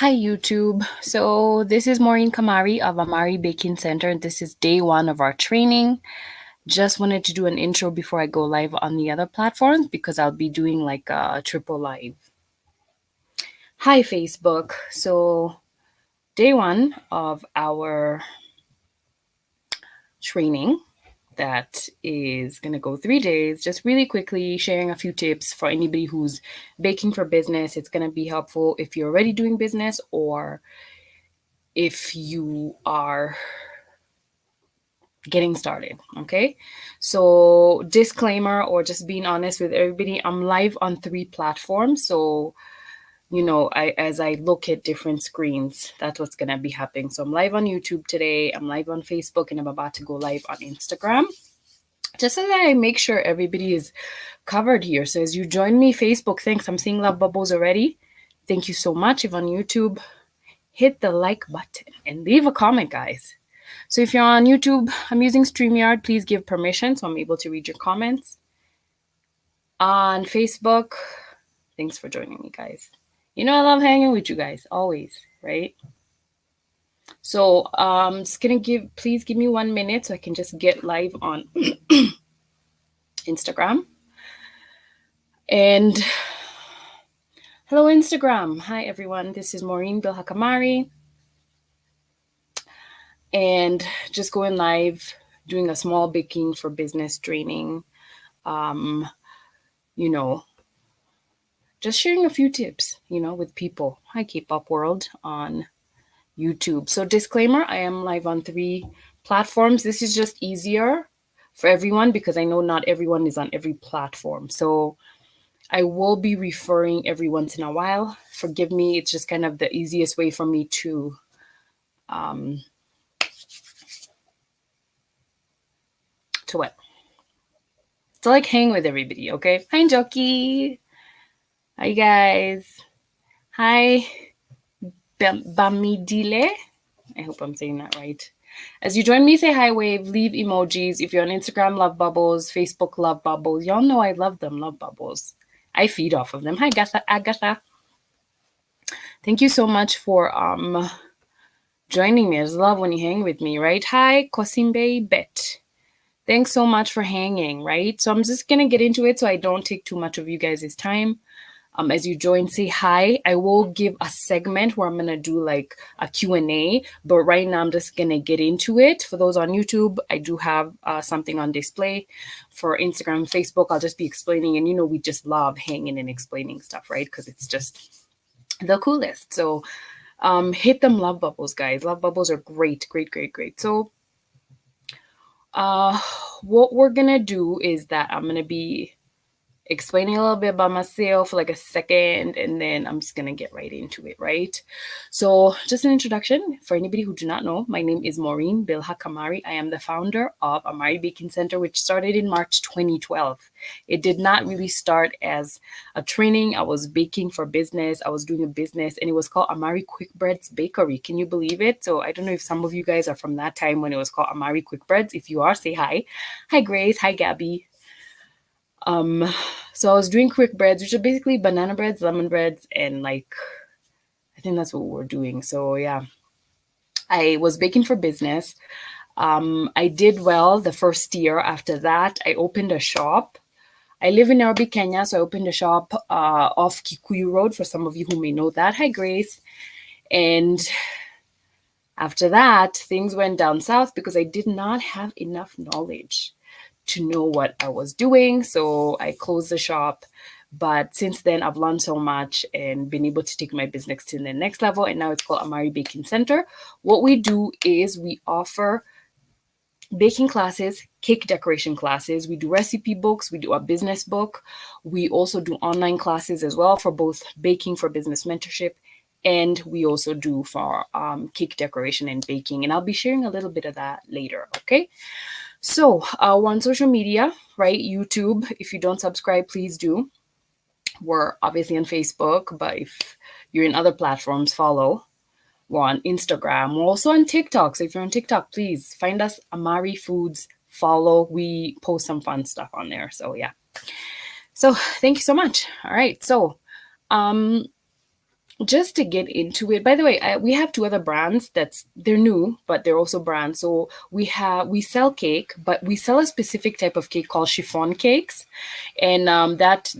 Hi YouTube. So this is Maureen Kamari of Amari Baking Center. This is day 1 of our training. Just wanted to do an intro before I go live on the other platforms because I'll be doing like a triple live. Hi Facebook. So day 1 of our training that is going to go 3 days, just really quickly sharing a few tips for anybody who's baking for business. It's going to be helpful if you're already doing business or if you are getting started. Okay, so disclaimer, or just being honest with everybody, I'm live on 3 platforms. So as I look at different screens, that's what's going to be happening. So I'm live on YouTube today, I'm live on Facebook, and I'm about to go live on Instagram, just so that I make sure everybody is covered here. So as you join me, Facebook, thanks. I'm seeing love bubbles already. Thank you so much. If on YouTube, hit the like button and leave a comment, guys. So if you're on YouTube, I'm using StreamYard. Please give permission so I'm able to read your comments. On Facebook, thanks for joining me, guys. I love hanging with you guys, always, right? So just gonna please give me 1 minute so I can just get live on Instagram. And hello, Instagram. Hi, everyone. This is Maureen Bilhakamari. And just going live, doing a small baking for business training. Just sharing a few tips, with people. Hi, K-pop world on YouTube. So disclaimer, I am live on 3 platforms. This is just easier for everyone because I know not everyone is on every platform. So I will be referring every once in a while. Forgive me. It's just kind of the easiest way for me to what? To like hang with everybody, okay? Hi, Joki. Hi, guys. Hi, Bamidile. I hope I'm saying that right. As you join me, say hi, wave, leave emojis. If you're on Instagram, love bubbles. Facebook, love bubbles. Y'all know I love them, love bubbles. I feed off of them. Hi, Agatha. Thank you so much for joining me. I just love when you hang with me, right? Hi, Kosimbe Bet. Thanks so much for hanging, right? So I'm just going to get into it so I don't take too much of you guys' time. As you join, say hi. I will give a segment where I'm going to do like a Q&A, but right now I'm just going to get into it. For those on YouTube, I do have something on display. For Instagram, Facebook, I'll just be explaining. And we just love hanging and explaining stuff, right? Because it's just the coolest. So hit them love bubbles, guys. Love bubbles are great, great, great, great. So what we're going to do is that I'm going to be explaining a little bit about myself for like a second, and then I'm just gonna get right into it, right? So just an introduction for anybody who do not know, my name is Maureen Bilhakamari. I am the founder of Amari Baking Center, which started in March 2012. It did not really start as a training. I was baking for business. I was doing a business, and it was called Amari Quick Breads Bakery. Can you believe it? So I don't know if some of you guys are from that time when it was called Amari Quick Breads. If you are, say hi. Hi, Grace. Hi, Gabby. So I was doing quick breads, which are basically banana breads, lemon breads, and I think that's what we're doing. So yeah, I was baking for business. I did well the first year. After that, I opened a shop. I live in Nairobi, Kenya, so I opened a shop off Kikuyu Road, for some of you who may know that. Hi, Grace. And after that, things went down south because I did not have enough knowledge to know what I was doing. So I closed the shop. But since then, I've learned so much and been able to take my business to the next level. And now it's called Amari Baking Center. What we do is we offer baking classes, cake decoration classes. We do recipe books. We do a business book. We also do online classes as well for both baking for business mentorship. And we also do for cake decoration and baking. And I'll be sharing a little bit of that later, okay? So we're on social media, right? YouTube. If you don't subscribe, please do. We're obviously on Facebook, but if you're in other platforms, follow. We're on Instagram. We're also on TikTok. So if you're on TikTok, please find us, Amari Foods, follow. We post some fun stuff on there. So yeah. So thank you so much. All right. So just to get into it, by the way, we have two other brands they're new, but they're also brands. So we sell cake, but we sell a specific type of cake called chiffon cakes, and that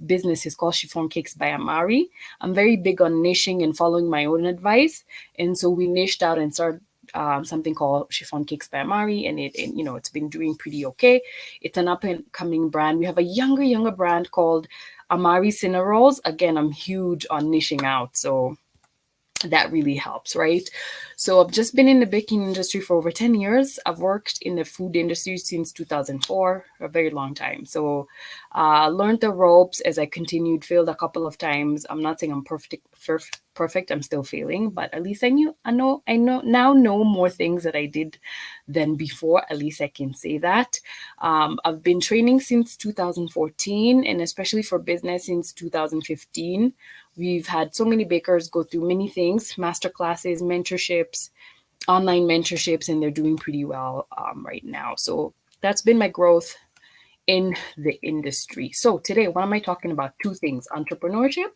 business is called Chiffon Cakes by Amari. I'm very big on niching and following my own advice, and so we niched out and started something called Chiffon Cakes by Amari, and it's been doing pretty okay. It's an up and coming brand. We have a younger brand called Amari Cinnarolls. Again, I'm huge on niching out, so that really helps, right? So I've just been in the baking industry for over 10 years. I've worked in the food industry since 2004, a very long time. So learned the ropes as I continued, failed a couple of times. I'm not saying I'm perfect. I'm still failing, but at least I know more things that I did than before. At least I can say that. I've been training since 2014, and especially for business since 2015. We've had so many bakers go through many things, master classes, mentorships, online mentorships, and they're doing pretty well right now. So that's been my growth in the industry. So today, what am I talking about? Two things: entrepreneurship,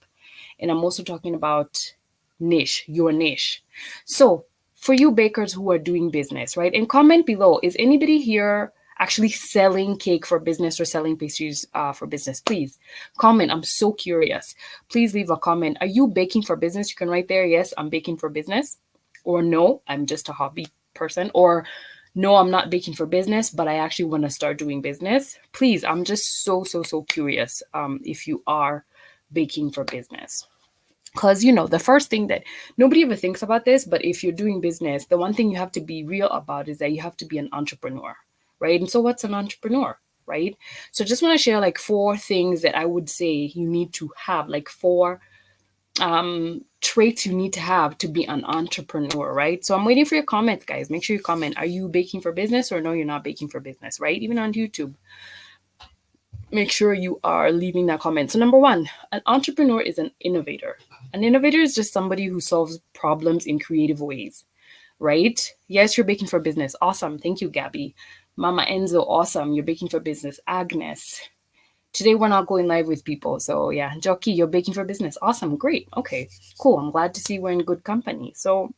and I'm also talking about your niche. So for you bakers who are doing business, right? And comment below, is anybody here actually selling cake for business or selling pastries for business? Please comment. I'm so curious. Please leave a comment. Are you baking for business? You can write there, yes, I'm baking for business, or no, I'm just a hobby person, or no, I'm not baking for business, but I actually want to start doing business. Please, I'm just so curious if you are baking for business. Because, the first thing that nobody ever thinks about this, but if you're doing business, the one thing you have to be real about is that you have to be an entrepreneur, right? And so, what's an entrepreneur, right? So, just want to share like 4 things that I would say you need to have, like 4 traits you need to have to be an entrepreneur, right? So, I'm waiting for your comments, guys. Make sure you comment. Are you baking for business, or no, you're not baking for business, right? Even on YouTube, make sure you are leaving that comment. So, number 1, an entrepreneur is an innovator. An innovator is just somebody who solves problems in creative ways, right? Yes, you're baking for business. Awesome. Thank you, Gabby. Mama Enzo, awesome. You're baking for business. Agnes, today we're not going live with people. So, yeah. Jockey, you're baking for business. Awesome. Great. Okay, cool. I'm glad to see we're in good company. So,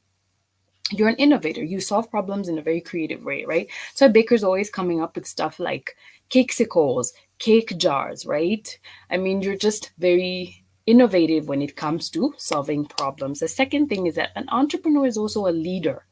you're an innovator. You solve problems in a very creative way, right? So a baker's always coming up with stuff like cakesicles, cake jars, right? I mean, you're just very innovative when it comes to solving problems. The second thing is that an entrepreneur is also a leader.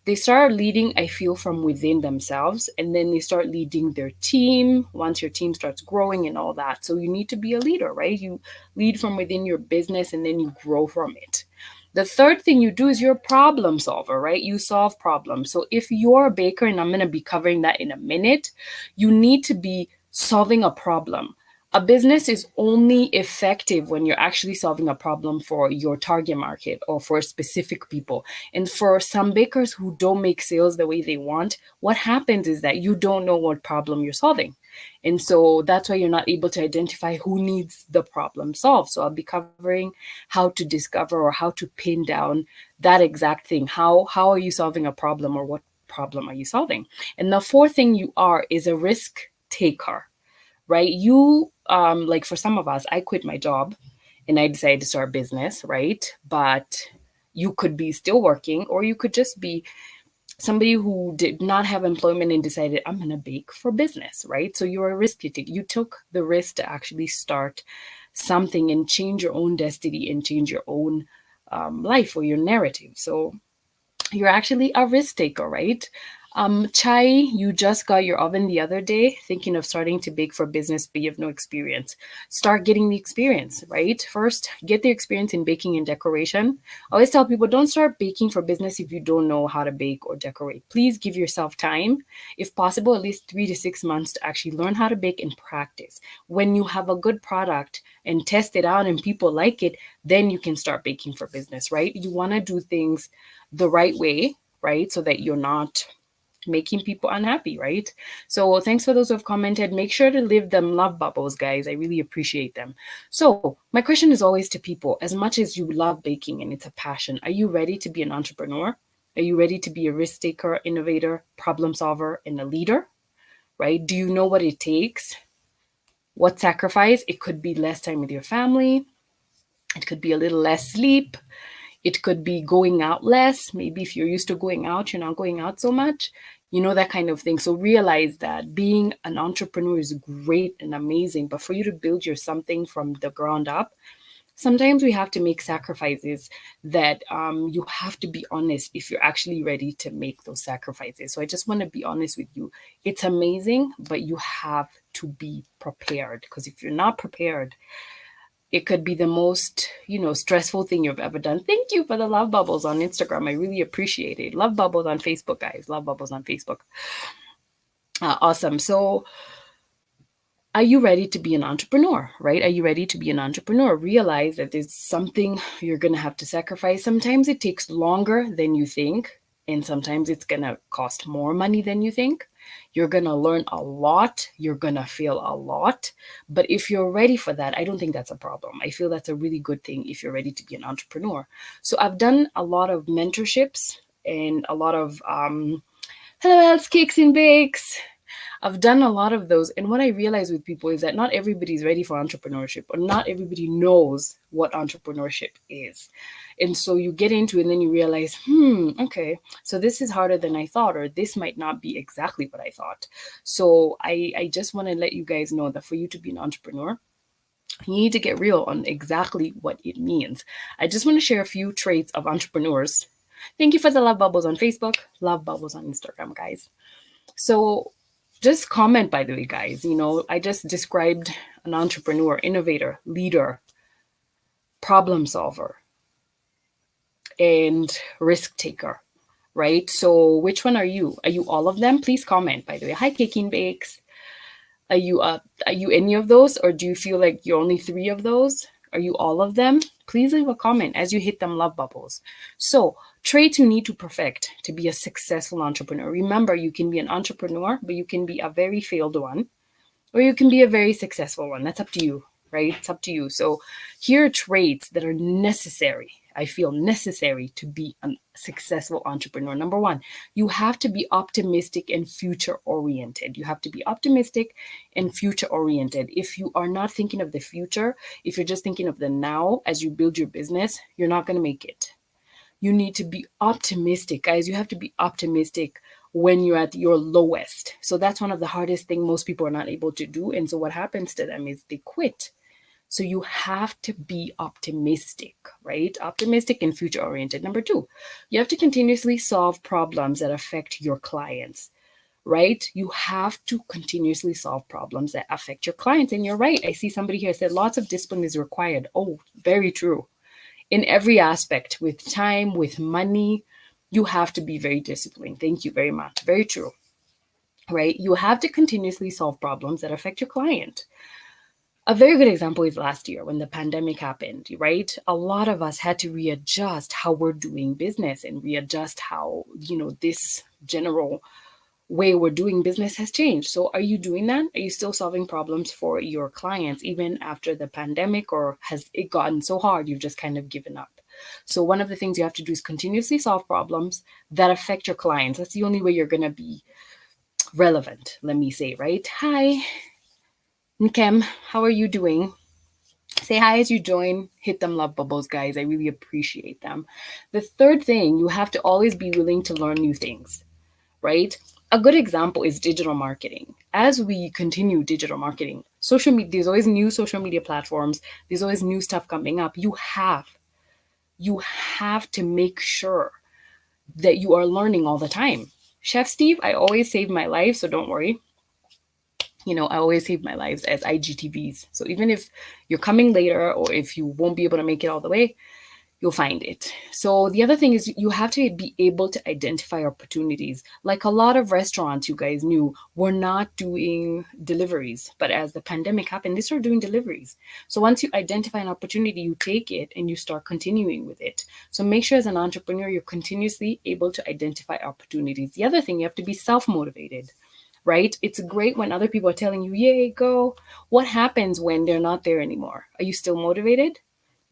They start leading, I feel, from within themselves, and then they start leading their team once your team starts growing and all that. So you need to be a leader, right? You lead from within your business and then you grow from it. The third thing you do is you're a problem solver, right? You solve problems. So if you're a baker, and I'm going to be covering that in a minute, you need to be solving a problem. A business is only effective when you're actually solving a problem for your target market or for specific people. And for some bakers who don't make sales the way they want, what happens is that you don't know what problem you're solving. And so that's why you're not able to identify who needs the problem solved. So I'll be covering how to discover or how to pin down that exact thing. How are you solving a problem, or what problem are you solving? And the fourth thing you are is a risk taker, right? You like for some of us, I quit my job and I decided to start business, right? But you could be still working, or you could just be somebody who did not have employment and decided, I'm going to bake for business, right? So you're a risk taker. You took the risk to actually start something and change your own destiny and change your own life or your narrative. So you're actually a risk taker, right? Chai, you just got your oven the other day, thinking of starting to bake for business, but you have no experience. Start getting the experience, right? First, get the experience in baking and decoration. I always tell people, don't start baking for business if you don't know how to bake or decorate. Please give yourself time, if possible, at least 3 to 6 months to actually learn how to bake and practice. When you have a good product and test it out and people like it, then you can start baking for business, right? You want to do things the right way, right? So that you're not making people unhappy, right? So thanks for those who have commented. Make sure to leave them love bubbles, guys. I really appreciate them. So my question is always to people, as much as you love baking and it's a passion, are you ready to be an entrepreneur? Are you ready to be a risk taker, innovator, problem solver, and a leader, right? Do you know what it takes? What sacrifice? It could be less time with your family. It could be a little less sleep. It could be going out less. Maybe if you're used to going out, you're not going out so much, that kind of thing. So realize that being an entrepreneur is great and amazing, but for you to build your something from the ground up, sometimes we have to make sacrifices that you have to be honest if you're actually ready to make those sacrifices. So I just want to be honest with you. It's amazing, but you have to be prepared, because if you're not prepared, it could be the most, stressful thing you've ever done. Thank you for the love bubbles on Instagram. I really appreciate it. Love bubbles on Facebook, guys. Love bubbles on Facebook. Awesome. So are you ready to be an entrepreneur, right? Are you ready to be an entrepreneur? Realize that there's something you're going to have to sacrifice. Sometimes it takes longer than you think, and sometimes it's going to cost more money than you think. You're going to learn a lot. You're going to fail a lot. But if you're ready for that, I don't think that's a problem. I feel that's a really good thing if you're ready to be an entrepreneur. So I've done a lot of mentorships and a lot of hello, else cakes and bakes. I've done a lot of those. And what I realize with people is that not everybody's ready for entrepreneurship, or not everybody knows what entrepreneurship is. And so you get into it and then you realize, okay, so this is harder than I thought, or this might not be exactly what I thought. So I just want to let you guys know that for you to be an entrepreneur, you need to get real on exactly what it means. I just want to share a few traits of entrepreneurs. Thank you for the love bubbles on Facebook, love bubbles on Instagram, guys. So just comment, by the way, guys. I just described an entrepreneur, innovator, leader, problem solver, and risk taker, right? So which one are you? Are you all of them? Please comment, by the way. Hi, Cake and Bakes. Are you any of those, or do you feel like you're only 3 of those? Are you all of them? Please leave a comment as you hit them love bubbles. So traits you need to perfect to be a successful entrepreneur. Remember, you can be an entrepreneur, but you can be a very failed one, or you can be a very successful one. That's up to you, right? It's up to you. So here are traits that are necessary. I feel necessary to be a successful entrepreneur. Number 1, you have to be optimistic and future oriented. You have to be optimistic and future oriented. If you are not thinking of the future, if you're just thinking of the now as you build your business, you're not going to make it. You need to be optimistic, guys. You have to be optimistic when you're at your lowest. So that's one of the hardest things most people are not able to do. And so what happens to them is they quit. So you have to be optimistic, right? Optimistic and future oriented. Number 2, you have to continuously solve problems that affect your clients, right? You have to continuously solve problems that affect your clients. And you're right. I see somebody here said lots of discipline is required. Oh, very true. In every aspect, with time, with money, you have to be very disciplined. Thank you very much. Very true, right? You have to continuously solve problems that affect your client. A very good example is last year when the pandemic happened, right? A lot of us had to readjust how we're doing business and readjust how, this general way we're doing business has changed. So are you doing that? Are you still solving problems for your clients even after the pandemic, or has it gotten so hard you've just kind of given up? So one of the things you have to do is continuously solve problems that affect your clients. That's the only way you're going to be relevant, let me say, right? Hi, Nkem, how are you doing? Say hi as you join. Hit them love bubbles, guys. I really appreciate them. The third thing, you have to always be willing to learn new things, right? A good example is digital marketing. As we continue digital marketing, social media, there's always new social media platforms. There's always new stuff coming up. You have to make sure that you are learning all the time. Chef Steve, I always save my life, so don't worry. I always save my lives as IGTVs. So even if you're coming later, or if you won't be able to make it all the way, you'll find it. So the other thing is you have to be able to identify opportunities. Like a lot of restaurants, you guys knew, were not doing deliveries. But as the pandemic happened, they started doing deliveries. So once you identify an opportunity, you take it and you start continuing with it. So make sure as an entrepreneur, you're continuously able to identify opportunities. The other thing, you have to be self-motivated, right? It's great when other people are telling you, yay, go. What happens when they're not there anymore? Are you still motivated?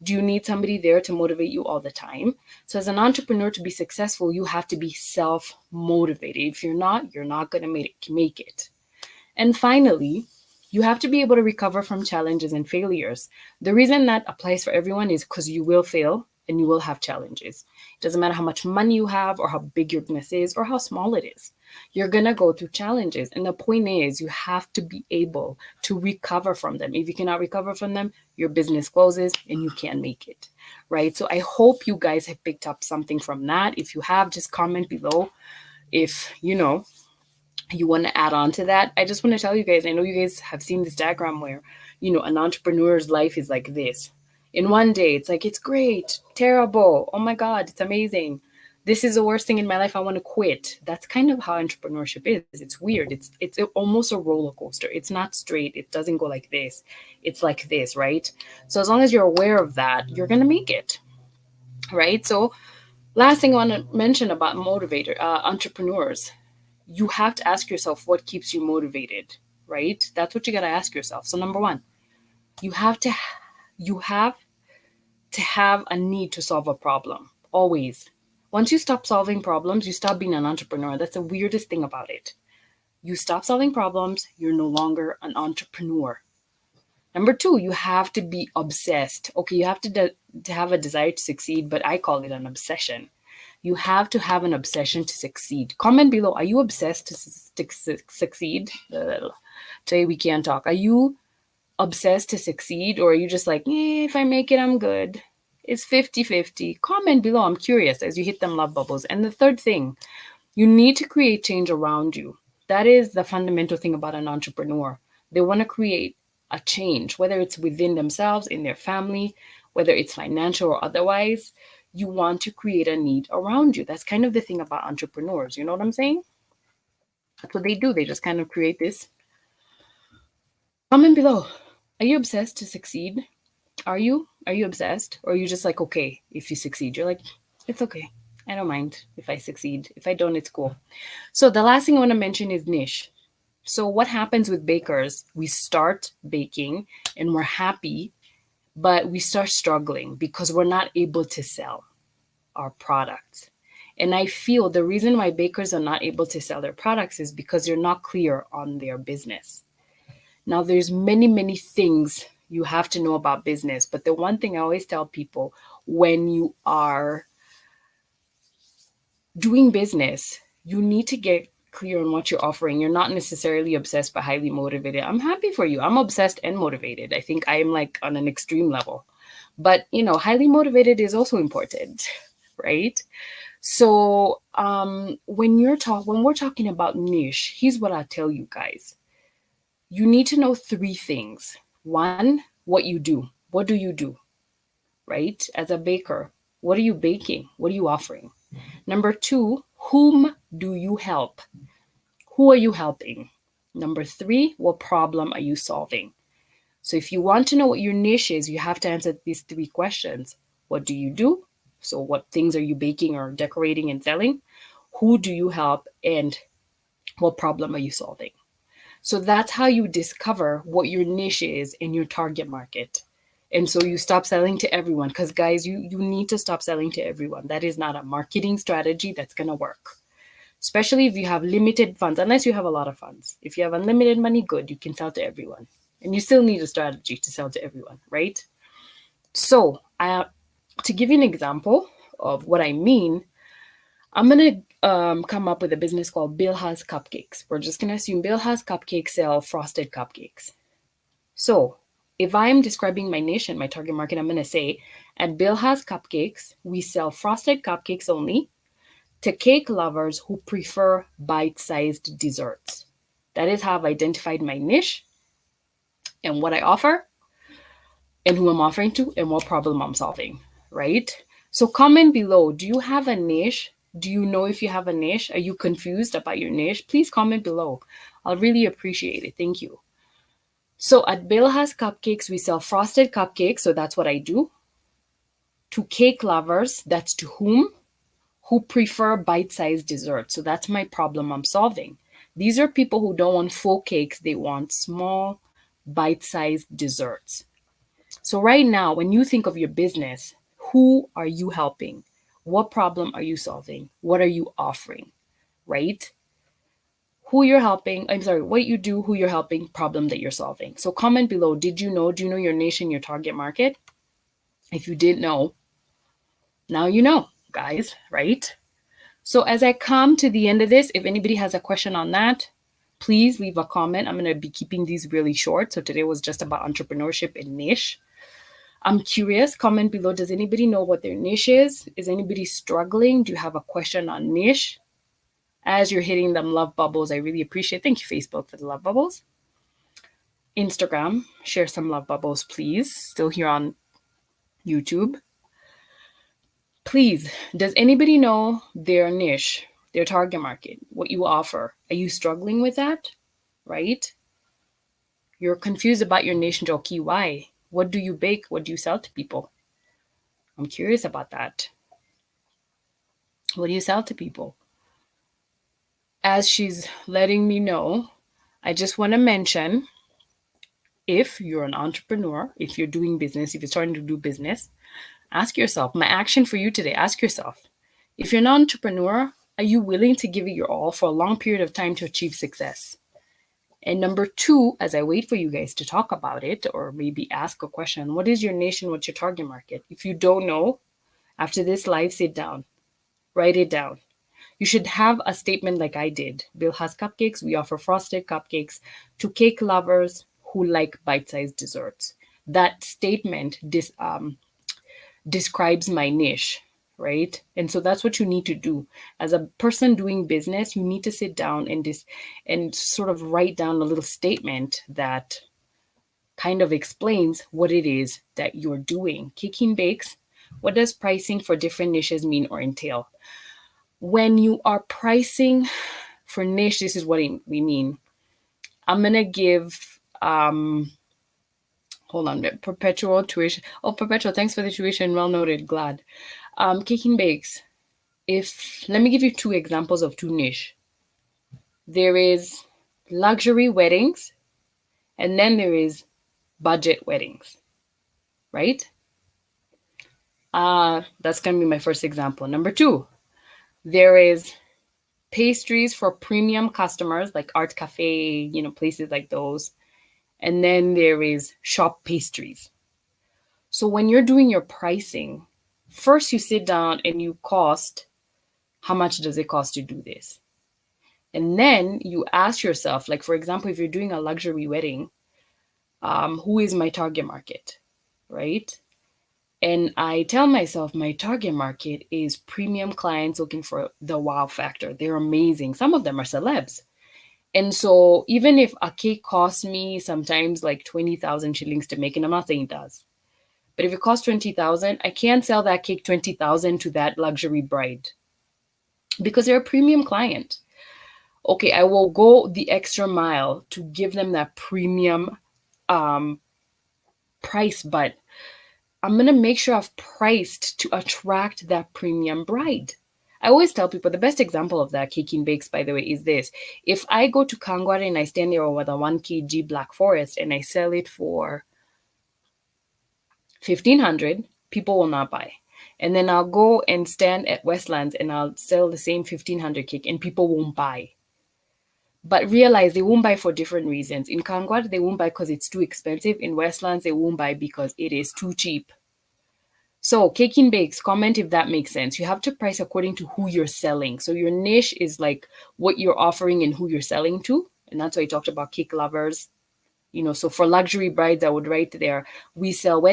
Do you need somebody there to motivate you all the time? So as an entrepreneur, to be successful, you have to be self-motivated. If you're not going to make it. And finally, You have to be able to recover from challenges and failures. The reason that applies for everyone is because you will fail and you will have challenges. It doesn't matter how much money you have or how big your business is or how small it is. You're going to go through challenges. And the point is, you have to be able to recover from them. If you cannot recover from them, your business closes and you can't make it, right? So I hope you guys have picked up something from that. If you have, just comment below. If, you want to add on to that, I just want to tell you guys, I know you guys have seen this diagram where, an entrepreneur's life is like this. In one day, it's like, it's great, terrible, oh my God, it's amazing. This is the worst thing in my life, I want to quit. That's kind of how entrepreneurship is. It's weird. It's almost a roller coaster. It's not straight. It doesn't go like this. It's like this, right? So as long as you're aware of that, you're going to make it, right? So last thing I want to mention about entrepreneurs, you have to ask yourself what keeps you motivated, right? That's what you got to ask yourself. So number one, you have to have a need to solve a problem. Always. Once you stop solving problems, you stop being an entrepreneur. That's the weirdest thing about it. You stop solving problems, you're no longer an entrepreneur. Number two, you have to be obsessed. Okay, you have to have a desire to succeed, but I call it an obsession. You have to have an obsession to succeed. Comment below. Are you obsessed to succeed? Today we can't talk. Are you obsessed to succeed, or are you just like, if I make it, I'm good? It's 50-50. Comment below. I'm curious as you hit them love bubbles. And the third thing, you need to create change around you. That is the fundamental thing about an entrepreneur. They want to create a change, whether it's within themselves, in their family, whether it's financial or otherwise. You want to create a need around you. That's kind of the thing about entrepreneurs. You know what I'm saying? That's what they do. They just kind of create this. Comment below. Are you obsessed to succeed? Are you obsessed? Or are you just like, okay, if you succeed, you're like, it's okay. I don't mind if I succeed. If I don't, it's cool. So the last thing I want to mention is niche. So what happens with bakers? We start baking and we're happy, but we start struggling because we're not able to sell our products. And I feel the reason why bakers are not able to sell their products is because they're not clear on their business. Now, there's many, many things you have to know about business, but the one thing I always tell people, when you are doing business, you need to get clear on what you're offering. You're not necessarily obsessed but highly motivated. I'm happy for you. I'm obsessed and motivated. I think I am like on an extreme level. But, highly motivated is also important, right? So when we're talking about niche, here's what I tell you guys. You need to know three things. One, what you do. What do you do, right? As a baker, what are you baking? What are you offering? Number two, whom do you help? Who are you helping? Number three, what problem are you solving? So if you want to know what your niche is, you have to answer these three questions. What do you do? So what things are you baking or decorating and selling? Who do you help? And what problem are you solving? So that's how you discover what your niche is in your target market. And so you stop selling to everyone, because guys, you need to stop selling to everyone. That is not a marketing strategy that's going to work, especially if you have limited funds, unless you have a lot of funds. If you have unlimited money, good, you can sell to everyone. And you still need a strategy to sell to everyone, right? So to give you an example of what I mean, I'm going to come up with a business called Bill Has Cupcakes. We're just going to assume Bill Has Cupcakes sell frosted cupcakes. So if I'm describing my niche and my target market, I'm going to say, at Bill Has Cupcakes, we sell frosted cupcakes only to cake lovers who prefer bite-sized desserts. That is how I've identified my niche and what I offer and who I'm offering to and what problem I'm solving, right? So comment below. Do you have a niche? Do you know if you have a niche? Are you confused about your niche? Please comment below. I'll really appreciate it. Thank you. So at Bill Has Cupcakes, we sell frosted cupcakes. So that's what I do. To cake lovers, that's to whom? Who prefer bite-sized desserts. So that's my problem I'm solving. These are people who don't want full cakes. They want small, bite-sized desserts. So right now, when you think of your business, who are you helping? What problem are you solving? What are you offering, right? who you're helping. I'm sorry, what you do, who you're helping, problem that you're solving. So comment below. Did you know? Do you know your niche and your target market? If you didn't know, now you know, guys, right? So as I come to the end of this, if anybody has a question on that, please leave a comment. I'm going to be keeping these really short. So today was just about entrepreneurship and niche. I'm curious, comment below. Does anybody know what their niche is? Is anybody struggling? Do you have a question on niche? As you're hitting them love bubbles, I really appreciate. Thank you, Facebook, for the love bubbles. Instagram, share some love bubbles, please. Still here on YouTube. Please, does anybody know their niche, their target market, what you offer? Are you struggling with that? Right? You're confused about your niche, Joki. Why? What do you bake? What do you sell to people? I'm curious about that. What do you sell to people? As she's letting me know, I just want to mention, if you're an entrepreneur, if you're doing business, if you're starting to do business, ask yourself, my action for you today, ask yourself, if you're an entrepreneur, are you willing to give it your all for a long period of time to achieve success? And number two, as I wait for you guys to talk about it or maybe ask a question, what is your niche and what's your target market? If you don't know, after this live, sit down, write it down. You should have a statement like I did. Bill has cupcakes. We offer frosted cupcakes to cake lovers who like bite-sized desserts. That statement describes my niche, right? And so that's what you need to do. As a person doing business, you need to sit down and sort of write down a little statement that kind of explains what it is that you're doing. Kicking bakes, what does pricing for different niches mean or entail? When you are pricing for niche, this is what we mean. I'm going to give, hold on, perpetual tuition. Oh, perpetual, thanks for the tuition. Well noted, glad. Kicking bakes. Let me give you two examples of two niche. There is luxury weddings, and then there is budget weddings, right? That's going to be my first example. Number two, there is pastries for premium customers like Art Cafe, places like those. And then there is shop pastries. So when you're doing your pricing, first you sit down and you cost, how much does it cost to do this? And then you ask yourself, like, for example, if you're doing a luxury wedding, who is my target market, right? And I tell myself my target market is premium clients looking for the wow factor. They're amazing. Some of them are celebs. And so even if a cake costs me sometimes like 20,000 shillings to make, and I'm not saying it does, but if it costs 20,000, I can't sell that cake 20,000 to that luxury bride because they're a premium client. Okay, I will go the extra mile to give them that premium price, but I'm going to make sure I've priced to attract that premium bride. I always tell people the best example of that, Caking Bakes, by the way, is this. If I go to Kangware and I stand there with a 1 kg Black Forest and I sell it for 1,500, people will not buy. And then I'll go and stand at Westlands and I'll sell the same 1,500 cake and people won't buy. But realize they won't buy for different reasons. In Kangware, they won't buy because it's too expensive. In Westlands, they won't buy because it is too cheap. So Caking Bakes, comment if that makes sense. You have to price according to who you're selling. So your niche is like what you're offering and who you're selling to. And that's why I talked about cake lovers. So for luxury brides, I would write there, we sell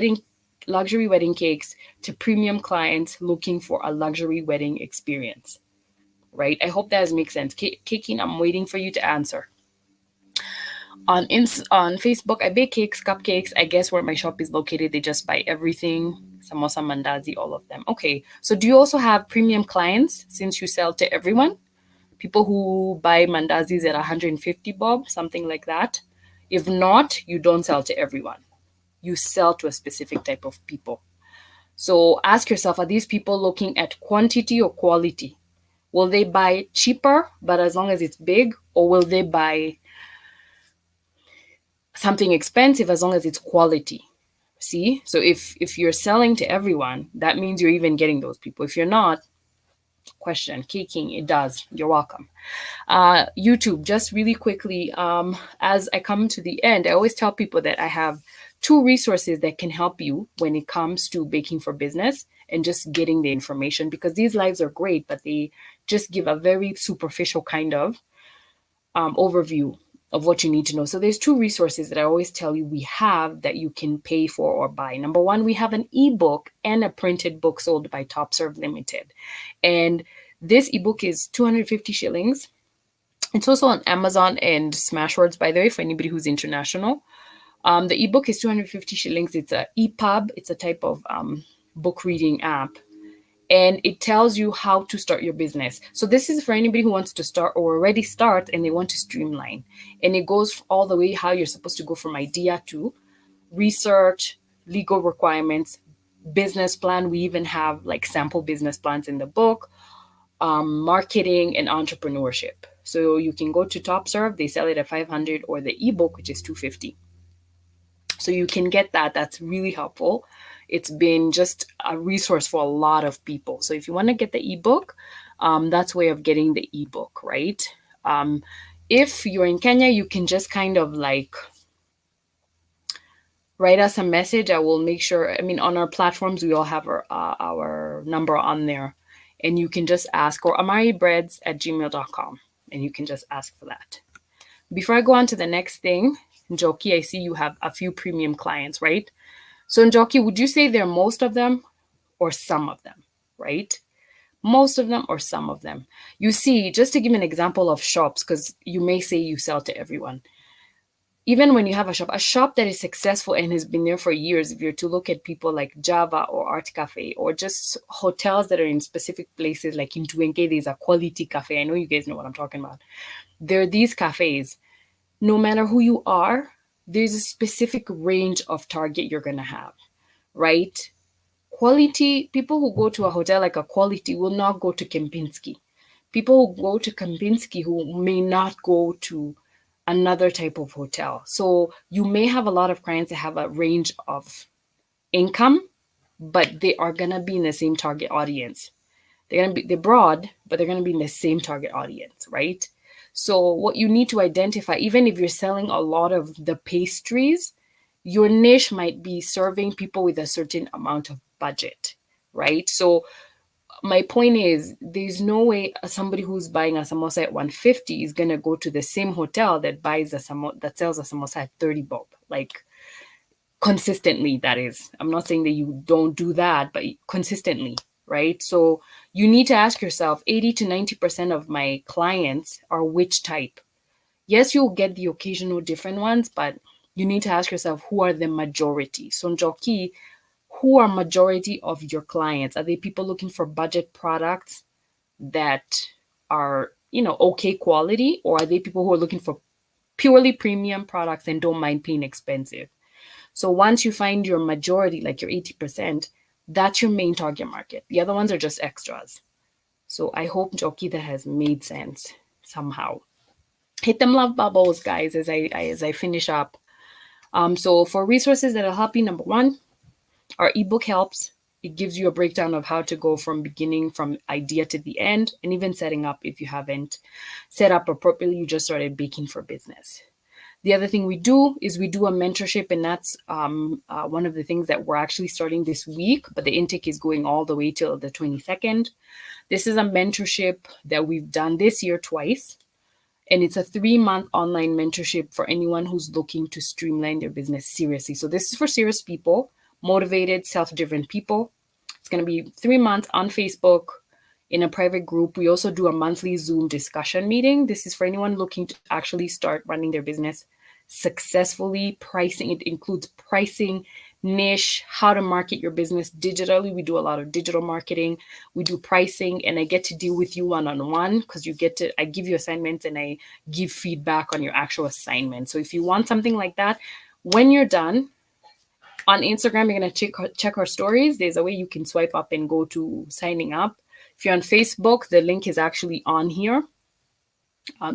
luxury wedding cakes to premium clients looking for a luxury wedding experience. Right? I hope that makes sense. Caking, I'm waiting for you to answer. On Facebook, I bake cakes, cupcakes. I guess where my shop is located, they just buy everything. Samosa, mandazi, all of them. Okay. So do you also have premium clients since you sell to everyone? People who buy mandazis at 150 bob, something like that. If not, you don't sell to everyone. You sell to a specific type of people. So ask yourself, are these people looking at quantity or quality? Will they buy cheaper, but as long as it's big, or will they buy something expensive as long as it's quality? See? So if you're selling to everyone, that means you're even getting those people. If you're not, Question. K King, it does. You're welcome. YouTube, just really quickly, as I come to the end, I always tell people that I have 2 resources that can help you when it comes to baking for business and just getting the information, because these lives are great, but they just give a very superficial kind of overview of what you need to know. So there's 2 resources that I always tell you we have that you can pay for or buy. Number one, we have an ebook and a printed book sold by Top Serve Limited. And this ebook is 250 shillings. It's also on Amazon and Smashwords, by the way, for anybody who's international. The ebook is 250 shillings. It's a EPUB. It's a type of book reading app. And it tells you how to start your business. So this is for anybody who wants to start or already start and they want to streamline. And it goes all the way how you're supposed to go from idea to research, legal requirements, business plan. We even have like sample business plans in the book, marketing and entrepreneurship. So you can go to Top Serve, they sell it at 500, or the ebook, which is 250. So you can get that. That's really helpful. It's been just a resource for a lot of people. So if you want to get the ebook, that's a way of getting the ebook, right? If you're in Kenya, you can just kind of like write us a message. I will make sure, I mean, on our platforms, we all have our number on there. And you can just ask, or amaribreads@gmail.com, and you can just ask for that. Before I go on to the next thing, Njoki, I see you have a few premium clients, right? So Njoki, would you say they're most of them or some of them, right? Most of them or some of them. You see, just to give an example of shops, because you may say you sell to everyone. Even when you have a shop that is successful and has been there for years, if you're to look at people like Java or Art Cafe, or just hotels that are in specific places, like in Tuenge, there's a quality cafe. I know you guys know what I'm talking about. There are these cafes. No matter who you are, there's a specific range of target you're going to have, right? Quality, people who go to a hotel like a Quality will not go to Kempinski. People who go to Kempinski who may not go to another type of hotel. So you may have a lot of clients that have a range of income, but they are going to be in the same target audience. They're broad, but they're going to be in the same target audience, right? So what you need to identify, even if you're selling a lot of the pastries, your niche might be serving people with a certain amount of budget, right? So my point is, there's no way somebody who's buying a samosa at 150 is going to go to the same hotel that sells a samosa at 30 bob. Like, consistently, that is. I'm not saying that you don't do that, but consistently, right? So you need to ask yourself, 80 to 90% of my clients are which type? Yes, you'll get the occasional different ones, but you need to ask yourself, who are the majority? So Njoki, who are majority of your clients? Are they people looking for budget products that are, okay quality? Or are they people who are looking for purely premium products and don't mind paying expensive? So once you find your majority, like your 80%, that's your main target market. The other ones are just extras. So I hope, Njoki, that has made sense somehow. Hit them love bubbles, guys, as I finish up. So for resources that'll help you, number one, our ebook helps. It gives you a breakdown of how to go from idea to the end, and even setting up if you haven't set up appropriately, you just started baking for business. The other thing we do is we do a mentorship, and that's one of the things that we're actually starting this week, but the intake is going all the way till the 22nd. This is a mentorship that we've done this year twice, and it's a 3-month online mentorship for anyone who's looking to streamline their business seriously. So this is for serious people, motivated, self-driven people. It's going to be 3 months on Facebook in a private group. We also do a monthly Zoom discussion meeting. This is for anyone looking to actually start running their business successfully. Pricing, it includes pricing, niche, how to market your business digitally. We do a lot of digital marketing. We do pricing, and I get to deal with you one-on-one, because I give you assignments and I give feedback on your actual assignment. So if you want something like that, when you're done, on Instagram, you're going to check our stories. There's a way you can swipe up and go to signing up. If you're on Facebook, the link is actually on here.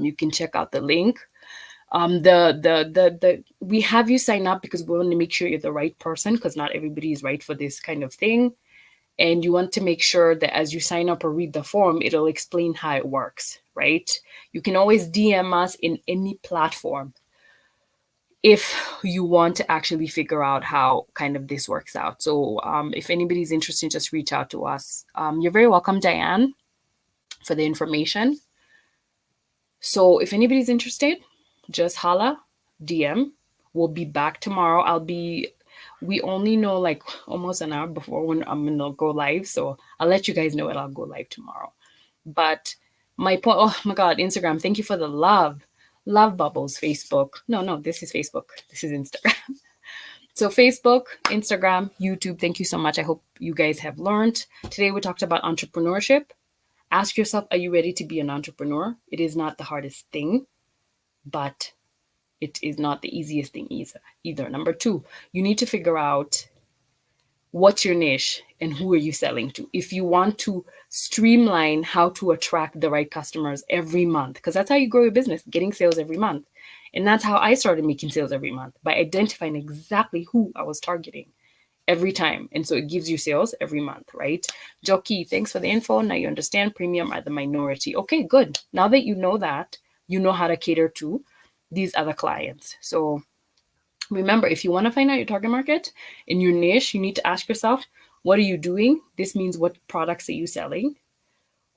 You can check out the link. We have you sign up because we want to make sure you're the right person, because not everybody is right for this kind of thing. and you want to make sure that as you sign up or read the form, it'll explain how it works, right? You can always DM us in any platform if you want to actually figure out how kind of this works out. So if anybody's interested, just reach out to us. You're very welcome, Diane, for the information. So if anybody's interested, just holla, DM. We'll be back tomorrow. We only know like almost an hour before when I'm gonna go live. So I'll let you guys know that I'll go live tomorrow. But my point, oh my God, Instagram, thank you for the love. Love bubbles, Facebook. No, this is Facebook. This is Instagram. So Facebook, Instagram, YouTube, thank you so much. I hope you guys have learned. Today we talked about entrepreneurship. Ask yourself, are you ready to be an entrepreneur? It is not the hardest thing, but it is not the easiest thing either. Number 2, you need to figure out what's your niche and who are you selling to. If you want to streamline how to attract the right customers every month, because that's how you grow your business, getting sales every month. And that's how I started making sales every month, by identifying exactly who I was targeting every time. And so it gives you sales every month, right? Jockey, thanks for the info. Now you understand premium are the minority. Okay, good. Now that you know that, you know how to cater to these other clients. So remember, if you want to find out your target market and your niche, you need to ask yourself, what are you doing? This means what products are you selling?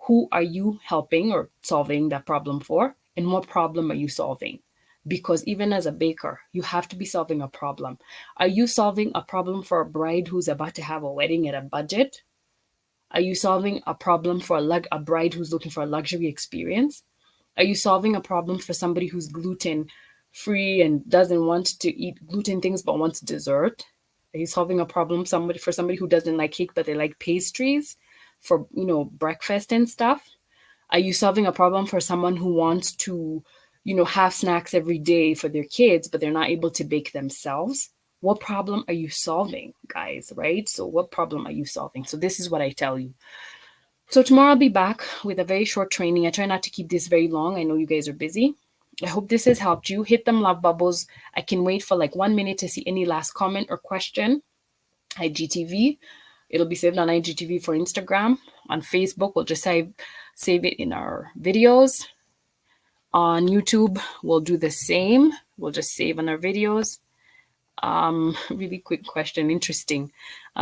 Who are you helping or solving that problem for? And what problem are you solving? Because even as a baker, you have to be solving a problem. Are you solving a problem for a bride who's about to have a wedding at a budget? Are you solving a problem for a bride who's looking for a luxury experience? Are you solving a problem for somebody who's gluten free and doesn't want to eat gluten things but wants dessert? Are you solving a problem for somebody who doesn't like cake but they like pastries for breakfast and stuff? Are you solving a problem for someone who wants to have snacks every day for their kids but they're not able to bake themselves? What problem are you solving, guys? Right? So what problem are you solving? So this is what I tell you. So tomorrow I'll be back with a very short training. I try not to keep this very long. I know you guys are busy. I hope this has helped you. Hit them love bubbles. I can wait for like 1 minute to see any last comment or question. IGTV. It'll be saved on IGTV for Instagram. On Facebook, we'll just save it in our videos. On YouTube, we'll do the same. We'll just save on our videos. Really quick question. Interesting.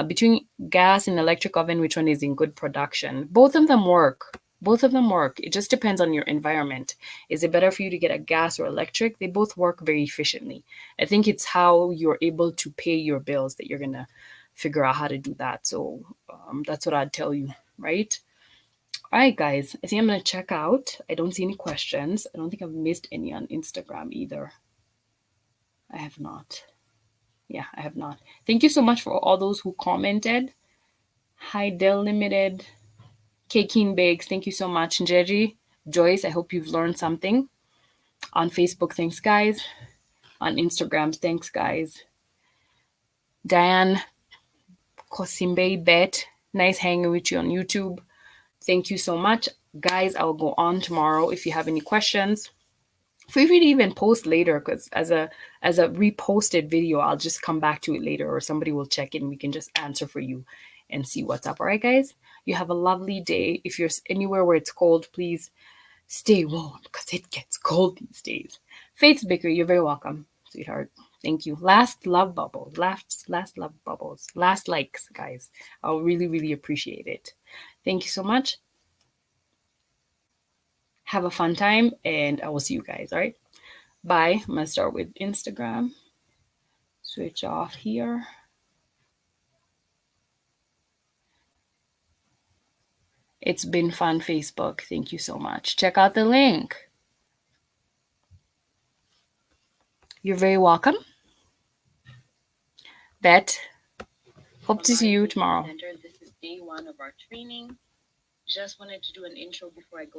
Between gas and electric oven, which one is in good production? Both of them work. Both of them work. It just depends on your environment. Is it better for you to get a gas or electric? They both work very efficiently. I think it's how you're able to pay your bills that you're going to figure out how to do that. So that's what I'd tell you, right? All right, guys. I think I'm going to check out. I don't see any questions. I don't think I've missed any on Instagram either. I have not. Yeah, I have not. Thank you so much for all those who commented. Hi, Dell Limited. Keen Bakes, thank you so much. Njeji, Joyce, I hope you've learned something. On Facebook, thanks, guys. On Instagram, thanks, guys. Diane Kosimbe Bet, nice hanging with you on YouTube. Thank you so much. Guys, I'll go on tomorrow if you have any questions. Feel free to even post later, because as a reposted video, I'll just come back to it later, or somebody will check it and we can just answer for you and see what's up. All right, guys? You have a lovely day. If you're anywhere where it's cold, please stay warm, because it gets cold these days. Faith Baker, you're very welcome, sweetheart. Thank you. Last love bubbles. Last love bubbles. Last likes, guys. I'll really, really appreciate it. Thank you so much. Have a fun time, and I will see you guys. All right? Bye. I'm going to start with Instagram. Switch off here. It's been fun, Facebook. Thank you so much. Check out the link. You're very welcome. Bet. Hope to see you tomorrow. This is day 1 of our training. Just wanted to do an intro before I go.